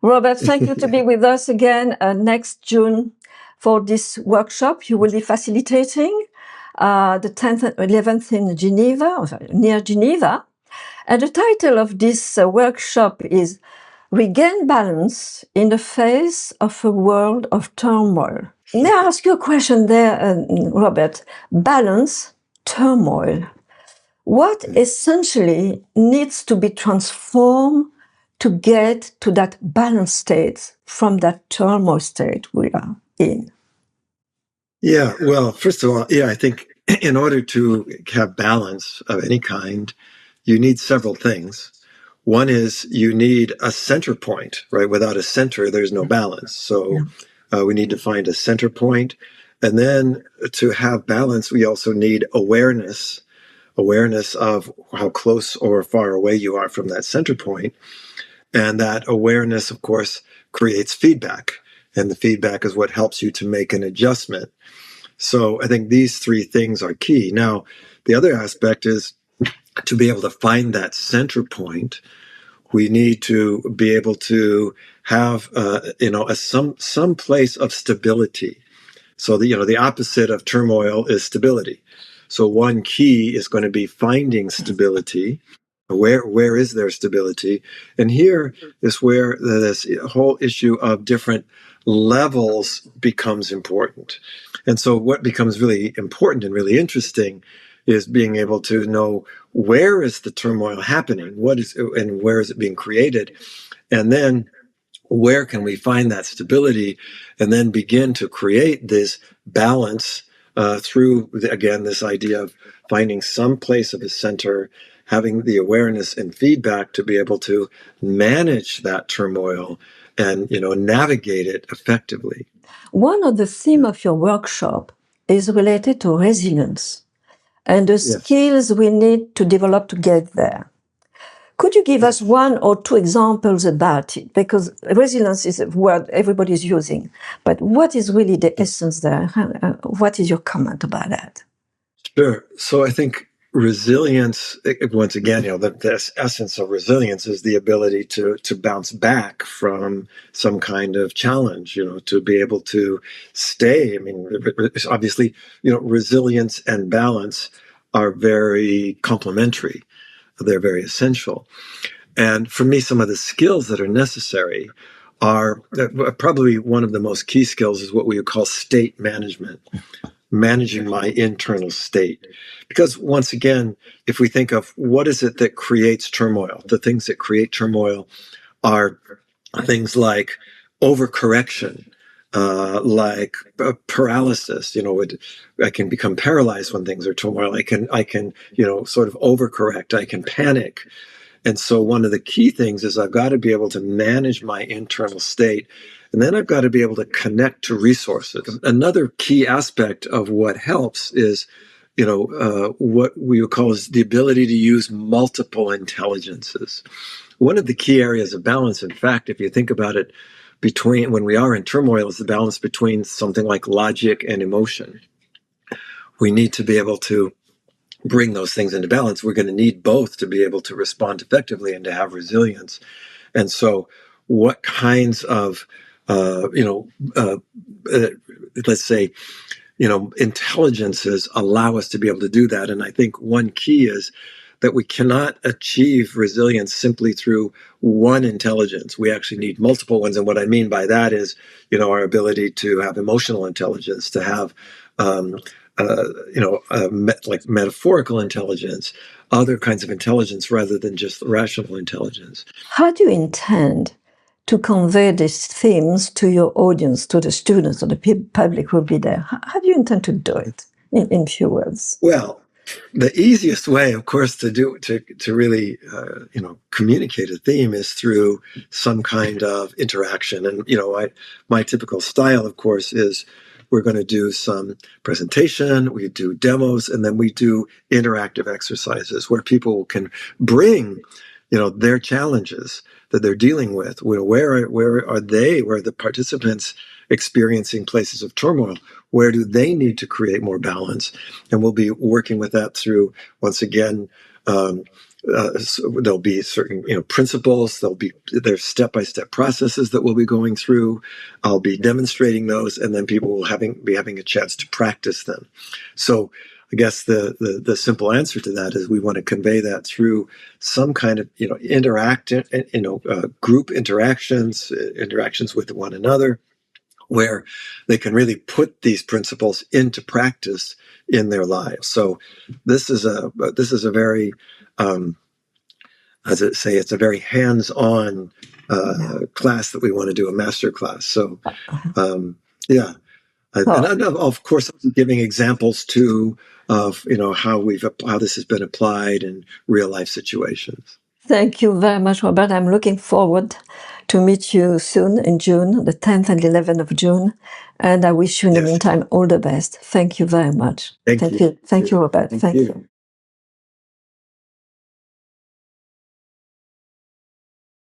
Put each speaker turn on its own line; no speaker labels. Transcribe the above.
Robert, thank you to be with us again next June for this workshop. You will be facilitating the 10th and 11th in Geneva, near Geneva. And the title of this workshop is Regain Balance in the Face of a World of Turmoil. May I ask you a question there, Robert? Balance, turmoil. What essentially needs to be transformed to get to that balanced state from that turmoil state we are in?
Yeah, well, first of all, I think in order to have balance of any kind, you need several things. One is you need a center point, right? Without a center, there's no balance. So we need to find a center point. And then to have balance, we also need awareness of how close or far away you are from that center point. And that awareness, of course, creates feedback. And the feedback is what helps you to make an adjustment. So I think these three things are key. Now, the other aspect is to be able to find that center point. We need to be able to have, some place of stability. So the opposite of turmoil is stability. So one key is going to be finding stability. Where is there stability? And here is where this whole issue of different levels becomes important. And so what becomes really important and really interesting is being able to know where is the turmoil happening, and where is it being created, and then where can we find that stability, and then begin to create this balance through, again, this idea of finding some place of a center, having the awareness and feedback to be able to manage that turmoil and navigate it effectively.
One of the themes of your workshop is related to resilience and the skills we need to develop to get there. Could you give us one or two examples about it? Because resilience is a word everybody's using, but what is really the essence there? What is your comment about that?
Sure. So I think resilience, once again, the essence of resilience is the ability to bounce back from some kind of challenge, to be able to stay. I mean, obviously, resilience and balance are very complementary. They're very essential. And for me, some of the skills that are necessary are probably one of the most key skills is what we would call state management. Managing my internal state. Because once again, if we think of what is it that creates turmoil, the things that create turmoil are things like overcorrection, like paralysis. I can become paralyzed when things are turmoil. I can sort of overcorrect. I can panic. And so one of the key things is I've got to be able to manage my internal state. And then I've got to be able to connect to resources. Another key aspect of what helps is, what we would call is the ability to use multiple intelligences. One of the key areas of balance, in fact, if you think about it, between when we are in turmoil, is the balance between something like logic and emotion. We need to be able to bring those things into balance. We're going to need both to be able to respond effectively and to have resilience. And so what kinds of let's say, intelligences allow us to be able to do that. And I think one key is that we cannot achieve resilience simply through one intelligence. We actually need multiple ones. And what I mean by that is, our ability to have emotional intelligence, to have, like metaphorical intelligence, other kinds of intelligence rather than just rational intelligence.
How do you intend to convey these themes to your audience, to the students, or the public who will be there? How do you intend to do it in few words?
Well, the easiest way, of course, to really communicate a theme is through some kind of interaction. And my typical style, of course, is we're going to do some presentation, we do demos, and then we do interactive exercises where people can bring their challenges that they're dealing with. Where are the participants experiencing places of turmoil? Where do they need to create more balance? And we'll be working with that through, once again, there'll be certain principles. There's step-by-step processes that we'll be going through. I'll be demonstrating those, and then people will be having a chance to practice them. So I guess the simple answer to that is we want to convey that through some kind of group interactions with one another, where they can really put these principles into practice in their lives. So this is a very as it say, it's a very hands-on class that we want to do, a master class. So yeah. And of course, I'm giving examples too of how this has been applied in real life situations.
Thank you very much, Robert. I'm looking forward to meet you soon in June, the 10th and 11th of June. And I wish you in the meantime all the best. Thank you very much.
Thank you.
Thank you, Robert. Thank you.